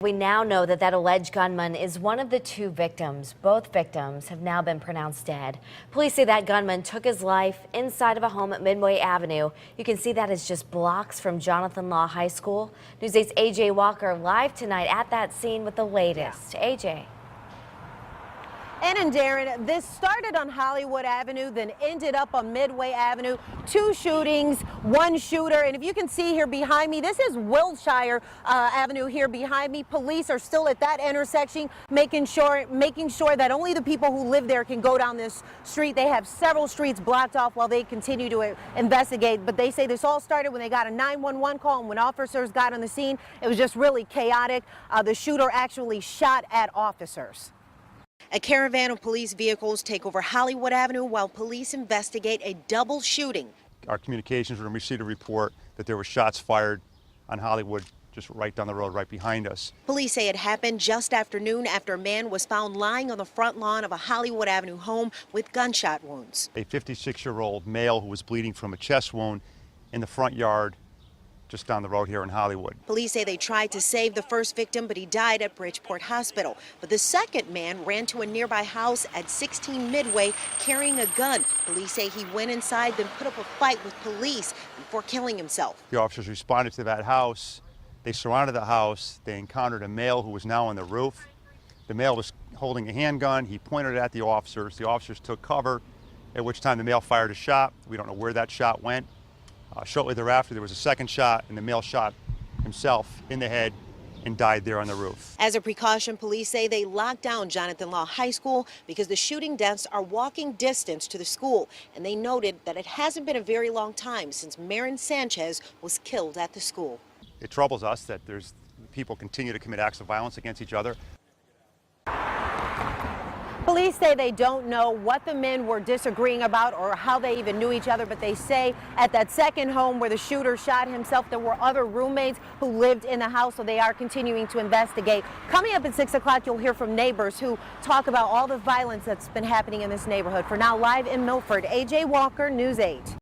We now know that alleged gunman is one of the two victims. Both victims have now been pronounced dead. Police say that gunman took his life inside of a home at Midway Avenue. You can see that is just blocks from Jonathan Law High School. News 8's AJ Walker live tonight at that scene with the latest. AJ. And Darren, this started on Hollywood Avenue, then ended up on Midway Avenue. Two shootings, one shooter. And if you can see here behind me, this is Wilshire Avenue here behind me. Police are still at that intersection, making sure that only the people who live there can go down this street. They have several streets blocked off while they continue to investigate. But they say this all started when they got a 911 call, and when officers got on the scene, it was just really chaotic. The shooter actually shot at officers. A caravan of police vehicles take over Hollywood Avenue while police investigate a double shooting. Our communications room received a report that there were shots fired on Hollywood just right down the road, right behind us. Police say it happened just after noon after a man was found lying on the front lawn of a Hollywood Avenue home with gunshot wounds. A 56-year-old male who was bleeding from a chest wound in the front yard just down the road here in Hollywood. Police say they tried to save the first victim, but he died at Bridgeport Hospital. But the second man ran to a nearby house at 16 Midway carrying a gun. Police say he went inside, then put up a fight with police before killing himself. The officers responded to that house. They surrounded the house. They encountered a male who was now on the roof. The male was holding a handgun. He pointed it at the officers. The officers took cover, at which time the male fired a shot. We don't know where that shot went. Shortly thereafter, there was a second shot, and the male shot himself in the head and died there on the roof. As a precaution, police say they locked down Jonathan Law High School because the shooting deaths are walking distance to the school. And they noted that it hasn't been a very long time since Marin Sanchez was killed at the school. It troubles us that people continue to commit acts of violence against each other. Police say they don't know what the men were disagreeing about or how they even knew each other, but they say at that second home where the shooter shot himself, there were other roommates who lived in the house, so they are continuing to investigate. Coming up at 6 o'clock, you'll hear from neighbors who talk about all the violence that's been happening in this neighborhood. For now, live in Milford, AJ Walker, News 8.